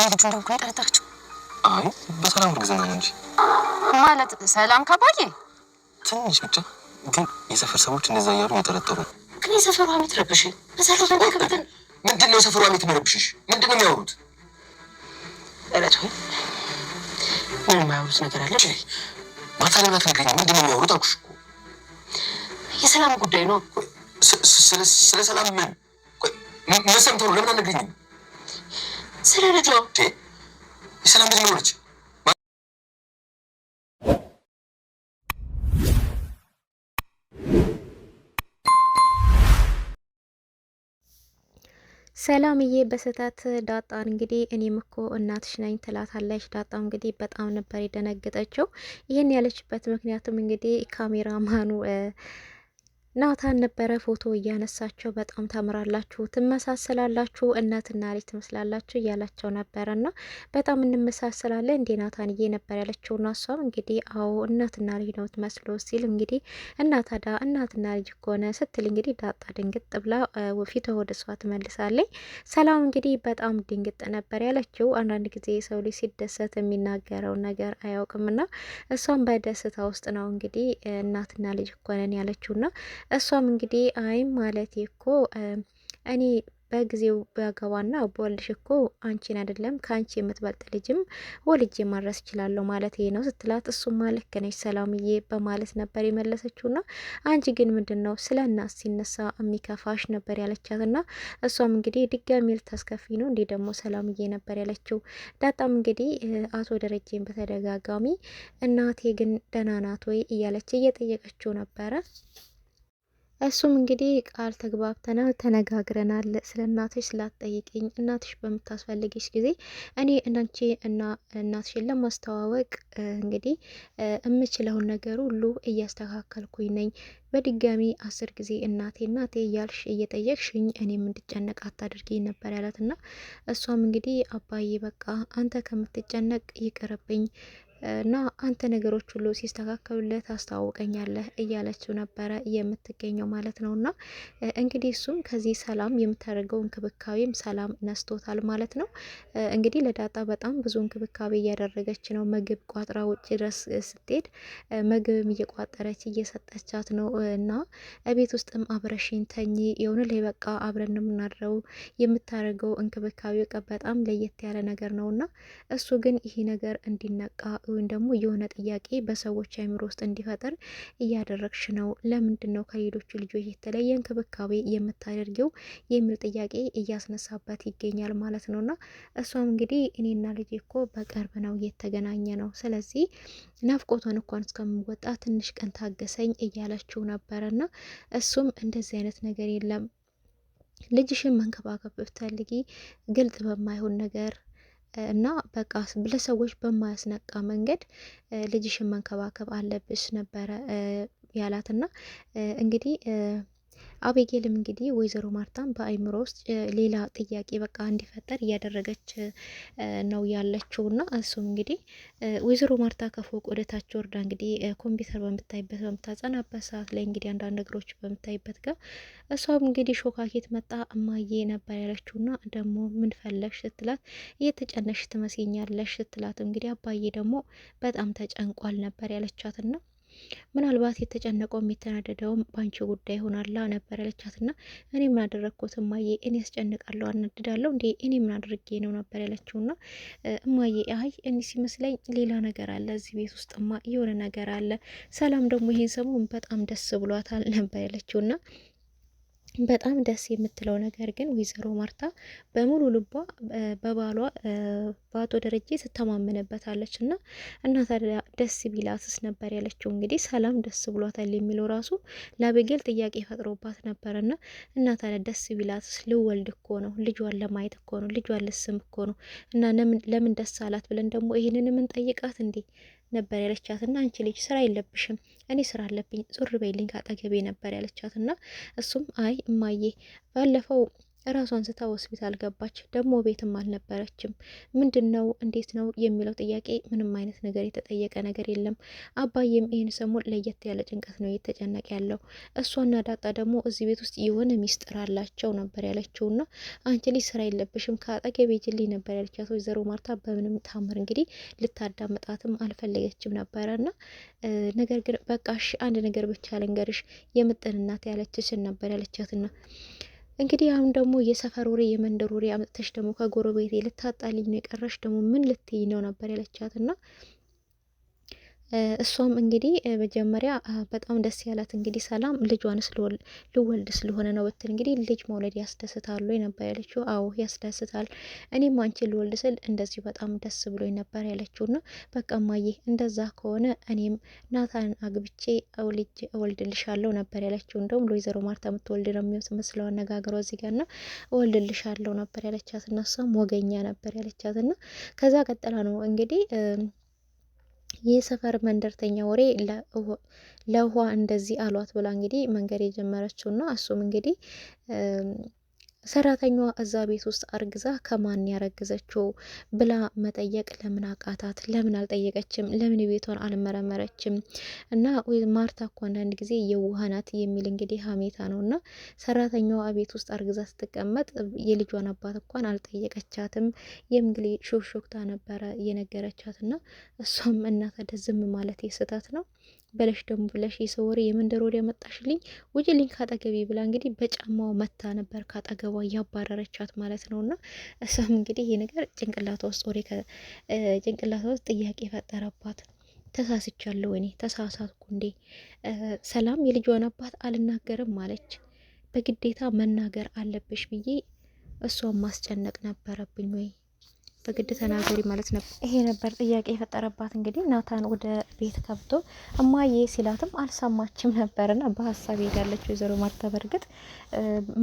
ልጁ እንደሆነ የጠረጠረችው? አይ በሰላም እርግዝና ነው እንጂ። ማለት ሰላም ካባዬ ትንሽ ብቻ ግን የሰፈር ሰዎች እንደዛ እያሉ እየጠረጠሩ ነው። ግን የሰፈሯ ቤት ረብሽ በሰፈሯ ቤት ምንድን ነው የሰፈሯ ቤት የሚረብሽሽ? ምንድን ነው የሚያወሩት? እለት ሆይ ምን የማያወሩት ነገር አለ? ማታ ላይ ናትነግረኝ። ምንድን ነው የሚያወሩት አልኩሽ እኮ። የሰላም ጉዳይ ነው። ስለ ሰላም ምን ሰምተው ነው? ለምን አልነግረኝም? ስለ ልጇ የሰላም ልጅ ሆነች። ሰላምዬ በስህተት ዳጣን እንግዲህ እኔም እኮ እናትሽ ነኝ ትላታለች። ዳጣ እንግዲህ በጣም ነበር የደነገጠችው። ይህን ያለችበት ምክንያቱም እንግዲህ ካሜራማኑ ናታን ነበረ ፎቶ እያነሳቸው በጣም ታምራላችሁ፣ ትመሳሰላላችሁ፣ እናትና ልጅ ትመስላላችሁ እያላቸው ነበረ እና በጣም እንመሳሰላለን እንዴ ናታንዬ ነበር ያለችው። እና እሷም እንግዲህ አዎ እናትና ልጅ ነው ትመስሎ ሲል እንግዲህ እናታዳ እናትና ልጅ ከሆነ ስትል እንግዲህ ዳጣ ድንግጥ ብላ ፊቷ ወደ እሷ ትመልሳለች። ሰላም እንግዲህ በጣም ድንግጥ ነበር ያለችው። አንዳንድ ጊዜ የሰው ልጅ ሲደሰት የሚናገረውን ነገር አያውቅምና እሷም በደስታ ውስጥ ነው እንግዲህ እናትና ልጅ ከሆነን ያለችውና እሷም እንግዲህ አይ ማለት እኮ እኔ በጊዜው ባገባና በወልድሽ እኮ አንቺን አይደለም ከአንቺ የምትበልጥ ልጅም ወልጄ ማድረስ እችላለሁ ማለት ይሄ ነው ስትላት፣ እሱማ ልክ ነሽ ሰላምዬ በማለት ነበር የመለሰችውና አንቺ ግን ምንድን ነው ስለ እናት ሲነሳ የሚከፋሽ ነበር ያለቻትና እሷም እንግዲህ ድጋሚ ልታስከፊ ነው እንዲህ ደግሞ ሰላምዬ ነበር ያለችው። ዳጣም እንግዲህ አቶ ደረጀን በተደጋጋሚ እናቴ ግን ደህና ናት ወይ እያለች እየጠየቀችው ነበረ። እሱም እንግዲህ ቃል ተግባብተናል፣ ተነጋግረናል። ስለ እናትሽ ስላትጠይቅኝ እናትሽ በምታስፈልግሽ ጊዜ እኔ እናንቺ እና እናትሽን ለማስተዋወቅ እንግዲህ የምችለውን ነገር ሁሉ እያስተካከልኩኝ ነኝ። በድጋሚ 10 ጊዜ እናቴ እናቴ እያልሽ እየጠየቅሽኝ እኔም እንድጨነቅ አታድርጊኝ ነበር ያላትና እሷም እንግዲህ አባዬ በቃ አንተ ከምትጨነቅ ይቅርብኝ እና አንተ ነገሮች ሁሉ ሲስተካከሉለት ታስተዋውቀኛለህ እያለችው ነበረ የምትገኘው ማለት ነው። እና እንግዲህ እሱም ከዚህ ሰላም የምታደርገው እንክብካቤም ሰላም ነስቶታል ማለት ነው። እንግዲህ ለዳጣ በጣም ብዙ እንክብካቤ እያደረገች ነው። ምግብ ቋጥራ ውጭ ድረስ ስትሄድ ምግብም እየቋጠረች እየሰጠቻት ነው። እና ቤት ውስጥም አብረሽኝ ተኝ የሆነ ላይ በቃ አብረን የምናድረው የምታደርገው እንክብካቤ በጣም ለየት ያለ ነገር ነው። እና እሱ ግን ይሄ ነገር እንዲነቃ ወይም ደግሞ የሆነ ጥያቄ በሰዎች አእምሮ ውስጥ እንዲፈጠር እያደረግሽ ነው። ለምንድን ነው ከሌሎቹ ልጆች የተለየ እንክብካቤ የምታደርጊው የሚል ጥያቄ እያስነሳባት ይገኛል ማለት ነውና እሷም እንግዲህ እኔና ልጄ እኮ በቅርብ ነው የተገናኘ ነው፣ ስለዚህ ናፍቆቷን እንኳን እስከምወጣ ትንሽ ቀን ታገሰኝ እያለችው ነበረና እሱም እንደዚህ አይነት ነገር የለም ልጅሽን መንከባከብ ብትፈልጊ ግልጽ በማይሆን ነገር እና በቃ ለሰዎች በማያስነቃ መንገድ ልጅሽን መንከባከብ አለብሽ ነበረ ያላትና እንግዲህ አቤጌልም እንግዲህ ወይዘሮ ማርታም በአይምሮ ውስጥ ሌላ ጥያቄ በቃ እንዲፈጠር እያደረገች ነው ያለችው። እና እሱም እንግዲህ ወይዘሮ ማርታ ከፎቅ ወደ ታች ወርዳ እንግዲህ ኮምፒውተር በምታጸናበት ሰዓት ላይ እንግዲህ አንዳንድ ነገሮች በምታይበት ጋር እሷም እንግዲህ ሾካኬት መጣ እማዬ ነበር ያለችውና ደግሞ ምን ፈለግሽ ስትላት እየተጨነሽ ትመስኛለሽ ስትላት እንግዲህ አባዬ ደግሞ በጣም ተጨንቋል ነበር ያለቻትና ምናልባት የተጨነቀውም የተናደደውም ባንቺ ጉዳይ ይሆናላ ነበር ያለቻትና እኔ ምን አደረግኩት እማዬ እኔ ያስጨንቃለሁ አናድዳለሁ እንዴ እኔ ምን አድርጌ ነው ነበር ያለችውና እማዬ አይ እኔ ሲመስለኝ ሌላ ነገር አለ እዚህ ቤት ውስጥማ የሆነ ነገር አለ ሰላም ደግሞ ይሄን ሰሞን በጣም ደስ ብሏታል ነበር ያለችውና በጣም ደስ የምትለው ነገር ግን ወይዘሮ ማርታ በሙሉ ልቧ በባሏ በአቶ ደረጀ ትተማመንበታለች እና ታዲያ ደስ ቢላትስ ነበር ያለችው። እንግዲህ ሰላም ደስ ብሏታል የሚለው ራሱ ለአቤጌል ጥያቄ ፈጥሮባት ነበርና እና ታዲያ ደስ ቢላትስ ልወልድ እኮ ነው ልጇን ለማየት እኮ ነው ልጇን ልስም እኮ ነው እና ለምን ደስ አላት ብለን ደግሞ ይሄንን ምን ጠይቃት እንዴ ነበር ያለቻትና አንቺ ልጅ ስራ የለብሽም እኔ ስራ አለብኝ ዞር በይልኝ ካጠገቤ ነበር ያለቻትና እሱም አይ እማዬ ባለፈው ራሷን ስታ ሆስፒታል ገባች። ደግሞ ቤትም አልነበረችም። ምንድነው እንዴት ነው የሚለው ጥያቄ ምንም አይነት ነገር የተጠየቀ ነገር የለም። አባዬም ይህን ሰሞን ለየት ያለ ጭንቀት ነው እየተጨነቀ ያለው። እሷና ዳጣ ደግሞ እዚህ ቤት ውስጥ የሆነ ሚስጥር አላቸው ነበር ያለችውና አንቺ ልጅ ስራ የለብሽም ከአጠገቤ ሂጂልኝ ነበር ያለቻት ወይዘሮ ማርታ። በምንም ታምር እንግዲህ ልታዳምጣትም አልፈለገችም ነበረና ነገር ግን በቃሽ አንድ ነገር ብቻ ልንገርሽ የምጥን እናት ያለችሽን ነበር ያለቻትና እንግዲህ አሁን ደግሞ የሰፈር ወሬ የመንደር ወሬ አምጥተሽ ደግሞ ከጎረቤቴ ልታጣልኝ ነው የቀረሽ ደግሞ ምን ልትይ ነው ነበር ያለቻትና እሷም እንግዲህ መጀመሪያ በጣም ደስ ያላት እንግዲህ ሰላም ልጇን ልወልድ ስለሆነ ነው ብትል እንግዲህ ልጅ መውለድ ያስደስታል ወይ ነበር ያለችው። አዎ ያስደስታል፣ እኔም አንቺን ልወልድ ስል እንደዚህ በጣም ደስ ብሎኝ ነበር ያለችውና በቃ እማዬ እንደዛ ከሆነ እኔም ናታን አግብቼ እወልድልሻለሁ ነበር ያለችው። እንደውም ለወይዘሮ ማርታ የምትወልድ ነው የሚመስለው አነጋገሯ እዚህ ጋር ና እወልድልሻለሁ ነበር ያለቻትና እሷም ወገኛ ነበር ያለቻትና ከዛ ቀጥላ ነው እንግዲህ የሰፈር መንደርተኛ ወሬ ለውሃ እንደዚህ አሏት ብላ እንግዲህ መንገድ የጀመረችውና እሱም እንግዲህ ሰራተኛዋ እዛ ቤት ውስጥ አርግዛ ከማን ያረግዘችው ብላ መጠየቅ ለምን አቃታት? ለምን አልጠየቀችም? ለምን ቤቷን አልመረመረችም? እና ማርታ እኮ አንዳንድ ጊዜ የዋህ ናት የሚል እንግዲህ ሀሜታ ነው። እና ሰራተኛዋ ቤት ውስጥ አርግዛ ስትቀመጥ የልጇን አባት እንኳን አልጠየቀቻትም። የእንግሊዝ ሾክሾክታ ነበረ የነገረቻት እና እሷም እናት ዝም ማለት ስህተት ነው በለሽ ደግሞ ብለሽ የሰው ወሬ የመንደር ወሬ ያመጣሽልኝ ውጭልኝ ካጠገቤ ብላ እንግዲህ በጫማው መታ ነበር ካጠገቧ እያባረረቻት ማለት ነውና እሷም እንግዲህ ይሄ ነገር ጭንቅላቷ ውስጥ ወሬ ጭንቅላቷ ውስጥ ጥያቄ ፈጠረባት። ተሳስቻለሁ እኔ ተሳሳትኩ እንዴ? ሰላም የልጇን አባት አልናገርም ማለች። በግዴታ መናገር አለብሽ ብዬ እሷን ማስጨነቅ ነበረብኝ ወይ? በግድ ተናገሪ ማለት ነበር። ይሄ ነበር ጥያቄ የፈጠረባት። እንግዲህ ናታን ወደ ቤት ከብቶ እማዬ ሲላትም አልሰማችም ነበርና በሀሳብ ሄዳለች ወይዘሮ ማርታ። በርግጥ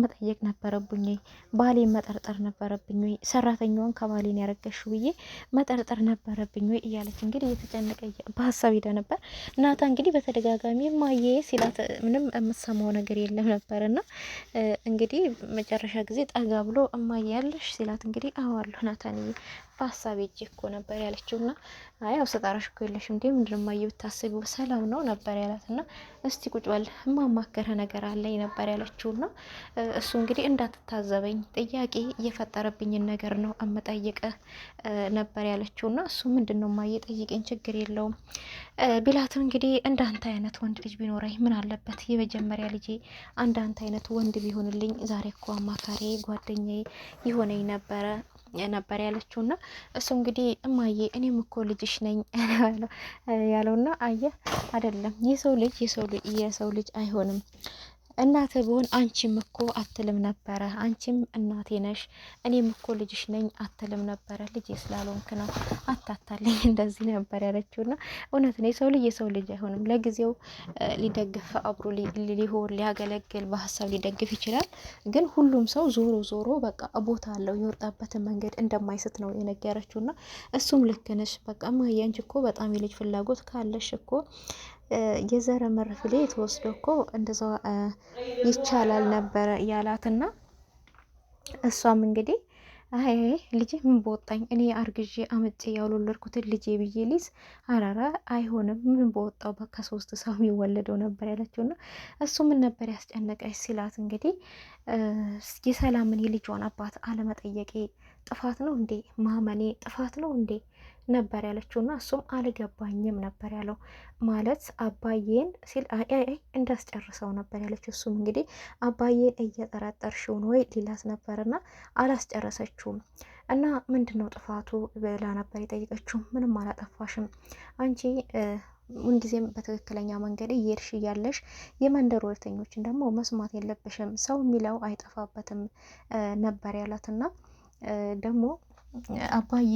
መጠየቅ ነበረብኝ ወይ? ባሌን መጠርጠር ነበረብኝ ወይ? ሰራተኛዋን ከባሌን ያረገሽው ብዬ መጠርጠር ነበረብኝ ወይ እያለች እንግዲህ እየተጨነቀ በሀሳብ ሄዳ ነበር። ናታን እንግዲህ በተደጋጋሚ እማዬ ሲላት ምንም የምትሰማው ነገር የለም ነበርና እንግዲህ መጨረሻ ጊዜ ጠጋ ብሎ እማዬ ያለሽ ሲላት እንግዲህ አዋለሁ ናታንዬ በሀሳብ እጅ እኮ ነበር ያለችውና ያው ስጠራሽ እኮ የለሽም እንዴ ምንድን ማየ ብታስቢው ሰላም ነው ነበር ያላትና እስቲ ቁጭ በል ማማከረ ነገር አለኝ ነበር ያለችውና እሱ እንግዲህ እንዳትታዘበኝ ጥያቄ እየፈጠረብኝን ነገር ነው አመጣየቀህ ነበር ያለችውና እሱ ምንድነው ማየ ጠይቀኝ ችግር የለውም ቢላትም እንግዲህ እንዳንተ አይነት ወንድ ልጅ ቢኖረኝ ምን አለበት የመጀመሪያ ልጄ እንዳንተ አይነት ወንድ ቢሆንልኝ ዛሬ እኮ አማካሪ ጓደኛዬ ይሆነኝ ነበር ያለችውና እሱ እንግዲህ እማዬ እኔም እኮ ልጅሽ ነኝ ያለውና አየህ አይደለም የሰው ልጅ አይሆንም እናቴ ብሆን አንቺም እኮ አትልም ነበረ አንቺም እናቴ ነሽ እኔም እኮ ልጅሽ ነኝ አትልም ነበረ ልጅ ስላልሆንክ ነው አታታለኝ እንደዚህ ነበር ያለችውና እውነት ነው የሰው ልጅ አይሆንም ለጊዜው ሊደግፍ አብሮ ሊሆን ሊያገለግል በሀሳብ ሊደግፍ ይችላል ግን ሁሉም ሰው ዞሮ በቃ ቦታ አለው የወጣበትን መንገድ እንደማይስት ነው የነገረችውና እሱም ልክ ነሽ በቃ ማየ አንቺ እኮ በጣም የልጅ ፍላጎት ካለሽ እኮ የዘረ መርፍሌ ተወስዶ እኮ እንደዛ ይቻላል ነበር ያላትና እሷም እንግዲህ አይ ልጄ ምን በወጣኝ እኔ አርግዤ አመጬ ያልወለድኩት ልጄ ብዬ ሊዝ አራራ አይሆንም ምን በወጣው በቃ 3 ሰው የሚወለደው ነበር ያለችውና እሱ ምን ነበር ያስጨነቀሽ ሲላት እንግዲህ የሰላምን የልጇን አባት አለመጠየቄ ጥፋት ነው እንዴ ማመኔ ጥፋት ነው እንዴ ነበር ያለችውና እሱም አልገባኝም ነበር ያለው ማለት አባዬን ሲል አይ እንዳስጨርሰው ነበር ያለችው እሱም እንግዲህ አባዬን እየጠረጠርሽው ነው ወይ ሊላት ነበርና አላስጨረሰችውም እና ምንድነው ጥፋቱ ብላ ነበር የጠየቀችው ምንም አላጠፋሽም አንቺ ሁልጊዜም በትክክለኛ መንገድ እየሄድሽ እያለሽ የመንደር ወሬተኞችን ደግሞ መስማት የለብሽም ሰው የሚለው አይጠፋበትም ነበር ያላትና ደግሞ አባዬ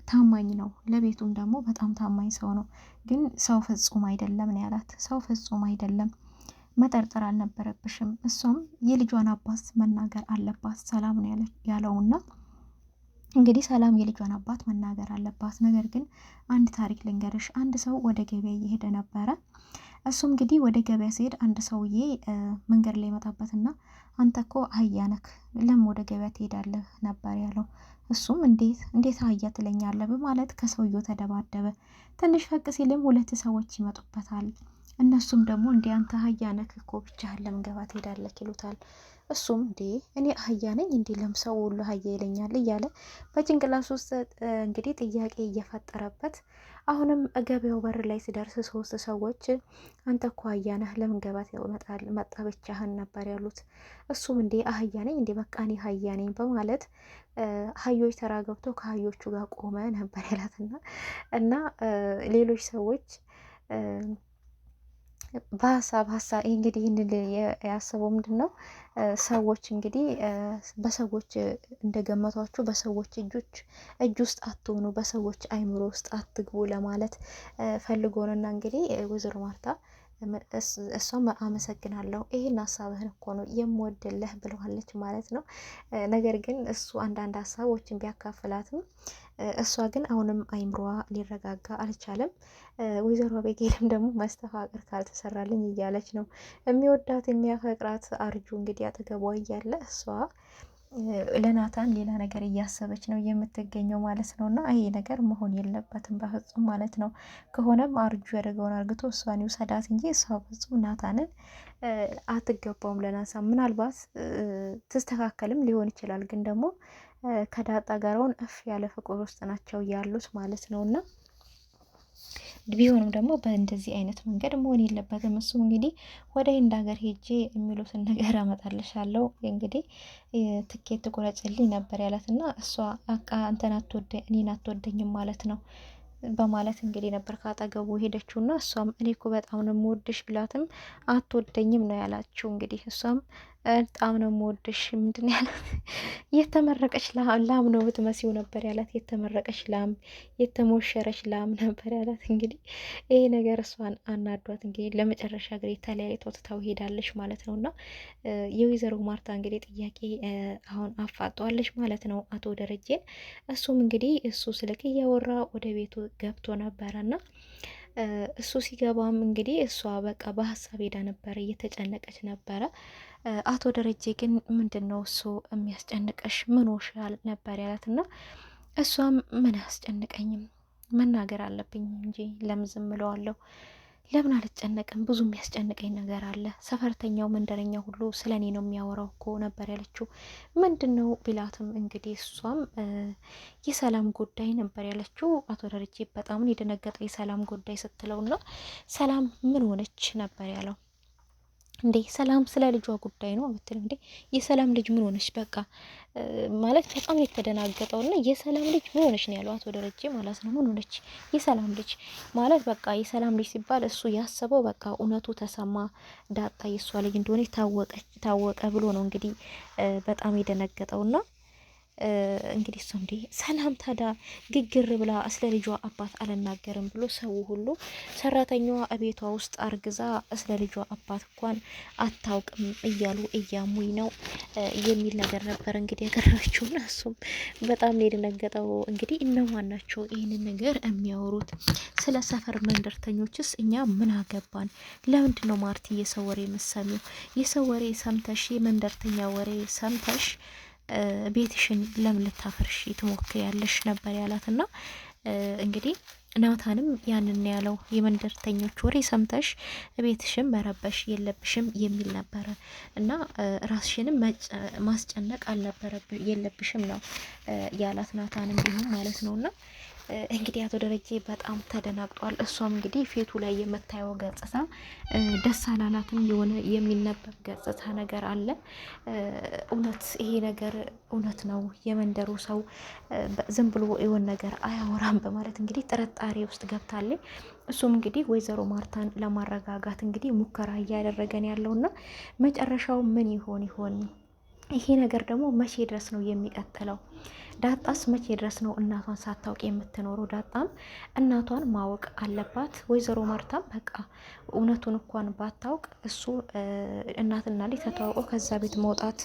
ታማኝ ነው ለቤቱም ደግሞ በጣም ታማኝ ሰው ነው ግን ሰው ፍጹም አይደለም ነው ያላት ሰው ፍጹም አይደለም መጠርጠር አልነበረብሽም እሷም የልጇን አባት መናገር አለባት ሰላም ነው ያለውና እንግዲህ ሰላም የልጇን አባት መናገር አለባት ነገር ግን አንድ ታሪክ ልንገርሽ አንድ ሰው ወደ ገበያ እየሄደ ነበረ እሱም እንግዲህ ወደ ገበያ ሲሄድ አንድ ሰውዬ መንገድ ላይ ይመጣበትና አንተ እኮ አህያ ነክ ለምን ወደ ገበያ ትሄዳለህ ነበር ያለው። እሱም እንዴት አህያ ትለኛለህ በማለት ከሰውየው ተደባደበ። ትንሽ ፈቅ ሲልም ሁለት ሰዎች ይመጡበታል። እነሱም ደግሞ እንዴ አንተ አህያ ነክ እኮ ብቻህን ለምን ገበያ ትሄዳለህ ይሉታል። እሱም እኔ አህያ ነኝ እንዴ ለምሰው ሁሉ አህያ ይለኛል እያለ በጭንቅላት ውስጥ እንግዲህ ጥያቄ እየፈጠረበት አሁንም ገበያው በር ላይ ሲደርስ ሶስት ሰዎች አንተ እኮ አህያ ነህ ለምን ገበያ መጣ ብቻህን ነበር ያሉት። እሱም እንዴ አህያ ነኝ እንዴ በቃ እኔ አህያ ነኝ በማለት አህዮች ተራ ገብቶ ከአህዮቹ ጋር ቆመ ነበር ያላትና እና ሌሎች ሰዎች በሀሳብ እንግዲህ ይህንን ያስበው ምንድን ነው ሰዎች እንግዲህ በሰዎች እንደገመቷችሁ በሰዎች እጅ ውስጥ አትሆኑ፣ በሰዎች አይምሮ ውስጥ አትግቡ ለማለት ፈልጎ ነውና እንግዲህ ወይዘሮ ማርታ እሷም አመሰግናለሁ ይህን ሀሳብህን እኮ ነው የምወድልህ ብለዋለች ማለት ነው። ነገር ግን እሱ አንዳንድ ሀሳቦችን ቢያካፍላትም እሷ ግን አሁንም አይምሮዋ ሊረጋጋ አልቻለም። ወይዘሮ አቤጌልም ደግሞ መስተፋቅር ካልተሰራልኝ እያለች ነው። የሚወዳት የሚያፈቅራት አርጁ እንግዲህ አጠገቧ እያለ እሷ ለናታን ሌላ ነገር እያሰበች ነው የምትገኘው ማለት ነው። እና ይሄ ነገር መሆን የለበትም በፍጹም ማለት ነው። ከሆነም አርጁ ያደረገውን አርግቶ እሷን ይውሰዳት እንጂ እሷ ፍጹም ናታንን አትገባውም ለናሳ። ምናልባት ትስተካከልም ሊሆን ይችላል፣ ግን ደግሞ ከዳጣ ጋራውን እፍ ያለ ፍቅር ውስጥ ናቸው ያሉት ማለት ነው። እና ቢሆንም ደግሞ በእንደዚህ አይነት መንገድ መሆን የለበትም። እሱ እንግዲህ ወደ ህንድ ሀገር ሄጄ የሚሉትን ነገር አመጣልሻለሁ እንግዲህ ትኬት ቁረጭልኝ ነበር ያላት እና እሷ አንተን እኔን አትወደኝም ማለት ነው በማለት እንግዲህ ነበር ካጠገቡ ሄደችው እና እሷም እኔ እኮ በጣም ነው የምወድሽ ብላትም አትወደኝም ነው ያላችው። እንግዲህ እሷም በጣም ነው የምወድሽ ምንድን ያላት የተመረቀች ላም ነው ብትመሲው ነበር ያላት። የተመረቀች ላም የተሞሸረች ላም ነበር ያላት። እንግዲህ ይሄ ነገር እሷን አናዷት እንግዲህ ለመጨረሻ እንግዲህ ተለያይቶ ትታው ሄዳለች ማለት ነው። እና የወይዘሮ ማርታ እንግዲህ ጥያቄ አሁን አፋጧለች ማለት ነው አቶ ደረጀን። እሱም እንግዲህ እሱ ስልክ እያወራ ወደ ቤቱ ገብቶ ነበረና እሱ ሲገባም እንግዲህ እሷ በቃ በሀሳብ ሄዳ ነበረ፣ እየተጨነቀች ነበረ። አቶ ደረጀ ግን ምንድን ነው እሱ የሚያስጨንቀሽ ምን ሆነሻል ነበር ያላት እና እሷም ምን አያስጨንቀኝም መናገር አለብኝ እንጂ ለምን ዝም እለዋለሁ? ለምን አልጨነቅም? ብዙ የሚያስጨንቀኝ ነገር አለ። ሰፈርተኛው መንደረኛው ሁሉ ስለ እኔ ነው የሚያወራው እኮ ነበር ያለችው። ምንድን ነው ቢላትም እንግዲህ እሷም የሰላም ጉዳይ ነበር ያለችው። አቶ ደረጀ በጣም የደነገጠው የሰላም ጉዳይ ስትለውና ሰላም ምን ሆነች ነበር ያለው። እንዴ ሰላም ስለ ልጇ ጉዳይ ነው ብትል፣ እንዴ የሰላም ልጅ ምን ሆነች? በቃ ማለት በጣም የተደናገጠው እና የሰላም ልጅ ምን ሆነች ነው ያለው አቶ ደረጀ ማለት ነው። ምን ሆነች የሰላም ልጅ ማለት በቃ የሰላም ልጅ ሲባል እሱ ያሰበው በቃ እውነቱ ተሰማ፣ ዳጣ የሷ ልጅ እንደሆነ ታወቀ ብሎ ነው እንግዲህ በጣም የደነገጠውና እንግዲህ እሱ እንዴ ሰላም ታዳ ግግር ብላ ስለ ልጇ አባት አልናገርም ብሎ ሰው ሁሉ ሰራተኛዋ እቤቷ ውስጥ አርግዛ ስለ ልጇ አባት እንኳን አታውቅም እያሉ እያሙኝ ነው የሚል ነገር ነበር እንግዲህ ያቀረበችውና እሱም በጣም ነው የደነገጠው። እንግዲህ እነማን ናቸው ይህንን ነገር የሚያወሩት? ስለ ሰፈር መንደርተኞችስ እኛ ምን አገባን? ለምንድን ነው ማርቲ የሰው ወሬ የምትሰሚው? የሰው ወሬ ሰምተሽ የመንደርተኛ ወሬ ሰምተሽ ቤትሽን ለምን ልታፈርሺ ትሞክሪያለሽ ነበር ያላት። እና እንግዲህ ናታንም ያንን ያለው የመንደርተኞች ወሬ ሰምተሽ ቤትሽን መረበሽ የለብሽም የሚል ነበረ እና ራስሽንም ማስጨነቅ የለብሽም ነው ያላት ናታንም ቢሆን ማለት ነው። እና እንግዲህ አቶ ደረጀ በጣም ተደናግጧል። እሷም እንግዲህ ፊቱ ላይ የምታየው ገጽታ ደስ አላላትም። የሆነ የሚነበብ ገጽታ ነገር አለ። እውነት ይሄ ነገር እውነት ነው፣ የመንደሩ ሰው ዝም ብሎ የሆነ ነገር አያወራም በማለት እንግዲህ ጥርጣሬ ውስጥ ገብታለች። እሱም እንግዲህ ወይዘሮ ማርታን ለማረጋጋት እንግዲህ ሙከራ እያደረገን ያለውና መጨረሻው ምን ይሆን ይሄ ነገር ደግሞ መቼ ድረስ ነው የሚቀጥለው? ዳጣስ መቼ ድረስ ነው እናቷን ሳታውቅ የምትኖረው? ዳጣም እናቷን ማወቅ አለባት። ወይዘሮ ማርታም በቃ እውነቱን እንኳን ባታውቅ እሱ እናትና ልጅ ተተዋውቀው ከዛ ቤት መውጣት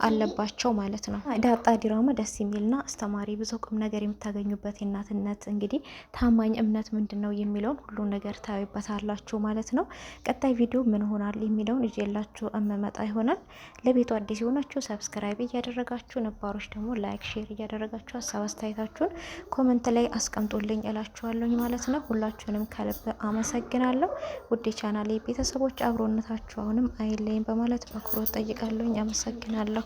አለባቸው ማለት ነው። ዳጣ ዲራማ ደስ የሚልና አስተማሪ ብዙ ቁም ነገር የምታገኙበት የእናትነት እንግዲህ ታማኝ እምነት ምንድን ነው የሚለውን ሁሉ ነገር ታዩበታላችሁ ማለት ነው። ቀጣይ ቪዲዮ ምን ሆናል የሚለውን እጄላችሁ እመመጣ ይሆናል። ለቤቱ አዲስ የሆናችሁ ሰብስክራይብ እያደረጋችሁ፣ ነባሮች ደግሞ ላይክ ሼር እያደረጋችሁ ሀሳብ አስተያየታችሁን ኮመንት ላይ አስቀምጡልኝ እላችኋለሁ ማለት ነው። ሁላችሁንም ከልብ አመሰግናለሁ። ውድ ቻናሌ ቤተሰቦች አብሮነታችሁ አሁንም አይለይም በማለት በአክብሮት ጠይቃለሁ። አመሰግናለሁ።